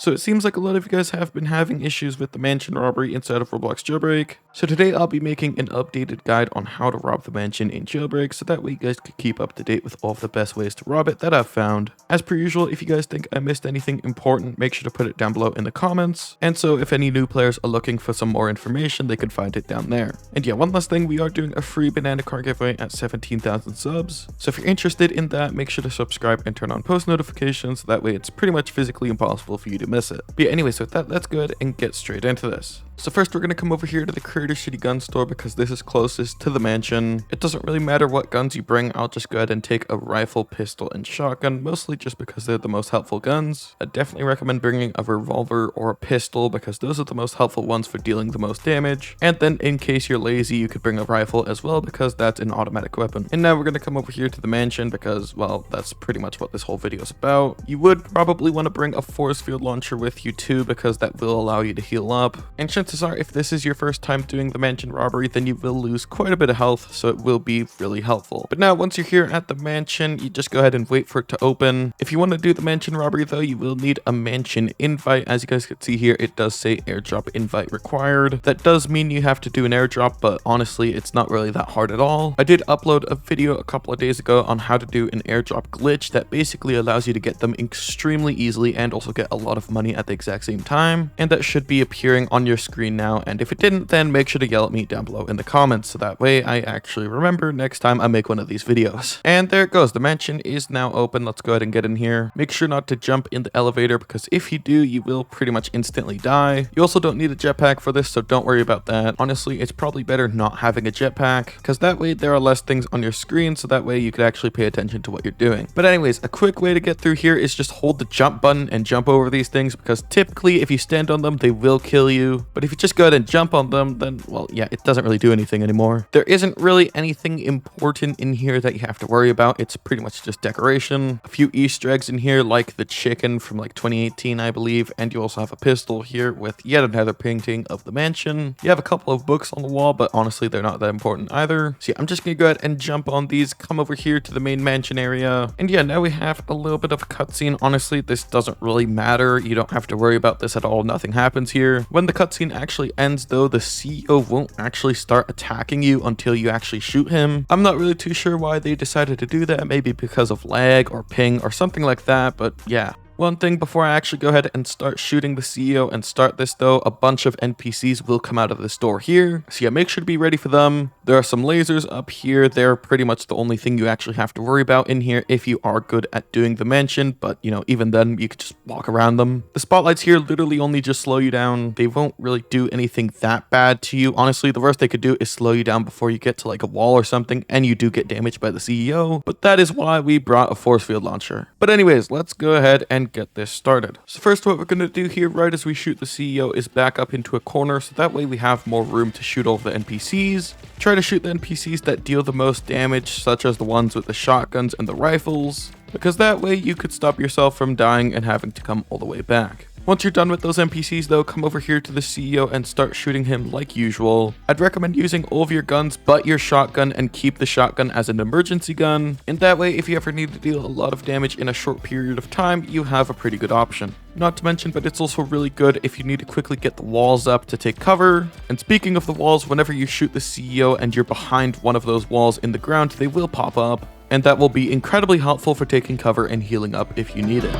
So it seems like a lot of you guys have been having issues with the mansion robbery inside of Roblox Jailbreak. So today I'll be making an updated guide on how to rob the mansion in Jailbreak, so that way you guys could keep up to date with all of the best ways to rob it that I've found. As per usual, if you guys think I missed anything important, make sure to put it down below in the comments. And so if any new players are looking for some more information, they can find it down there. And yeah, one last thing, we are doing a free banana car giveaway at 17,000 subs. So if you're interested in that, make sure to subscribe and turn on post notifications, so that way it's pretty much physically impossible for you to miss it. But yeah, anyways, with that, let's go ahead and get straight into this. So first we're going to come over here to the Creator Shitty Gun Store because this is closest to the mansion. It doesn't really matter what guns you bring, I'll just go ahead and take a rifle, pistol, and shotgun, mostly just because they're the most helpful guns. I definitely recommend bringing a revolver or a pistol because those are the most helpful ones for dealing the most damage. And then in case you're lazy, you could bring a rifle as well because that's an automatic weapon. And now we're going to come over here to the mansion because, well, that's pretty much what this whole video is about. You would probably want to bring a force field launcher with you too because that will allow you to heal up. And chances are, if this is your first time doing the mansion robbery, then you will lose quite a bit of health, so it will be really helpful. But now once you're here at the mansion, you just go ahead and wait for it to open. If you want to do the mansion robbery though, you will need a mansion invite. As you guys can see here, it does say airdrop invite required. That does mean you have to do an airdrop, but honestly, it's not really that hard at all. I did upload a video a couple of days ago on how to do an airdrop glitch that basically allows you to get them extremely easily and also get a lot of money at the exact same time. And that should be appearing on your screen now. And if it didn't, then make sure to yell at me down below in the comments, so that way I actually remember next time I make one of these videos. And there it goes, the mansion is now open. Let's go ahead and get in here. Make sure not to jump in the elevator because if you do, you will pretty much instantly die. You also don't need a jetpack for this, so don't worry about that. Honestly, it's probably better not having a jetpack because that way there are less things on your screen, so that way you could actually pay attention to what you're doing. But anyways, a quick way to get through here is just hold the jump button and jump over these things because typically if you stand on them, they will kill you. But if you just go ahead and jump on them, then, well, yeah, it doesn't really do anything anymore. There isn't really anything important in here that you have to worry about. It's pretty much just decoration. A few Easter eggs in here, like the chicken from like 2018, I believe. And you also have a pistol here with yet another painting of the mansion. You have a couple of books on the wall, but honestly, they're not that important either. So yeah, I'm just gonna go ahead and jump on these, come over here to the main mansion area. And yeah, now we have a little bit of a cutscene. Honestly, this doesn't really matter. You don't have to worry about this at all. Nothing happens here. When the cutscene actually ends though, the CEO won't actually start attacking you until you actually shoot him. I'm not really too sure why they decided to do that, maybe because of lag or ping or something like that, but yeah. One thing before I actually go ahead and start shooting the CEO and start this though, a bunch of NPCs will come out of this door here. So yeah, make sure to be ready for them. There are some lasers up here. They're pretty much the only thing you actually have to worry about in here if you are good at doing the mansion. But you know, even then you could just walk around them. The spotlights here literally only just slow you down. They won't really do anything that bad to you. Honestly, the worst they could do is slow you down before you get to like a wall or something and you do get damaged by the CEO. But that is why we brought a force field launcher. But anyways, let's go ahead and get this started. So first, what we're going to do here right as we shoot the CEO is back up into a corner, so that way we have more room to shoot all the NPCs. Try to shoot the NPCs that deal the most damage, such as the ones with the shotguns and the rifles, because that way you could stop yourself from dying and having to come all the way back. Once you're done with those NPCs though, come over here to the CEO and start shooting him like usual. I'd recommend using all of your guns but your shotgun and keep the shotgun as an emergency gun. And that way, if you ever need to deal a lot of damage in a short period of time, you have a pretty good option. Not to mention, but it's also really good if you need to quickly get the walls up to take cover. And speaking of the walls, whenever you shoot the CEO and you're behind one of those walls in the ground, they will pop up. And that will be incredibly helpful for taking cover and healing up if you need it.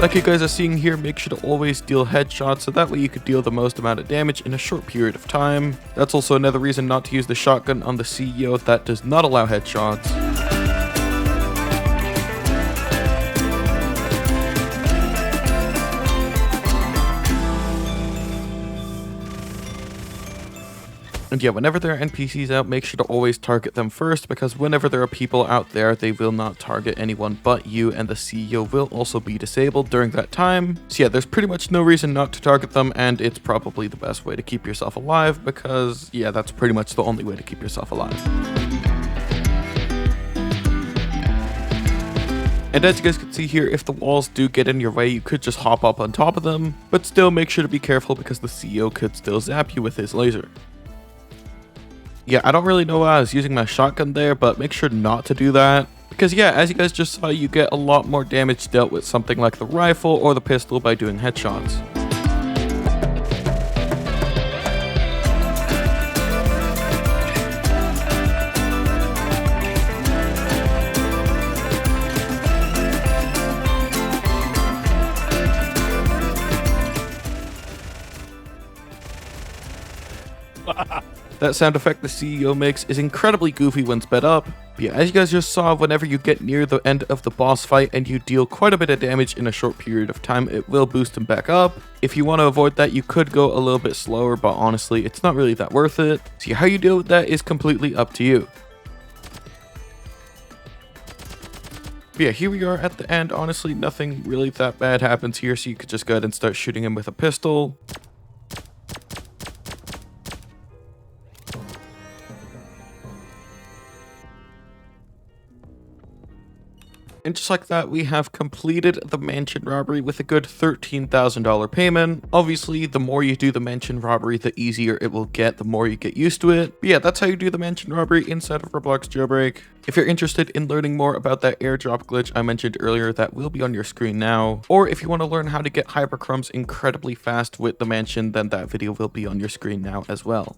Like you guys are seeing here, make sure to always deal headshots so that way you could deal the most amount of damage in a short period of time. That's also another reason not to use the shotgun on the CEO, that does not allow headshots. And yeah, whenever there are NPCs out, make sure to always target them first, because whenever there are people out there, they will not target anyone but you, and the CEO will also be disabled during that time. So yeah, there's pretty much no reason not to target them, and it's probably the best way to keep yourself alive, because yeah, that's pretty much the only way to keep yourself alive. And as you guys can see here, if the walls do get in your way, you could just hop up on top of them, but still make sure to be careful because the CEO could still zap you with his laser. Yeah, I don't really know why I was using my shotgun there, but make sure not to do that. Because yeah, as you guys just saw, you get a lot more damage dealt with something like the rifle or the pistol by doing headshots. That sound effect the CEO makes is incredibly goofy when sped up. But yeah, as you guys just saw, whenever you get near the end of the boss fight and you deal quite a bit of damage in a short period of time, it will boost him back up. If you want to avoid that, you could go a little bit slower, but honestly, it's not really that worth it. See, how you deal with that is completely up to you. But yeah, here we are at the end. Honestly, nothing really that bad happens here, so you could just go ahead and start shooting him with a pistol. And just like that, we have completed the mansion robbery with a good $13,000 payment. Obviously, the more you do the mansion robbery, the easier it will get, the more you get used to it. But yeah, that's how you do the mansion robbery inside of Roblox Jailbreak. If you're interested in learning more about that airdrop glitch I mentioned earlier, that will be on your screen now. Or if you want to learn how to get hypercrumbs incredibly fast with the mansion, then that video will be on your screen now as well.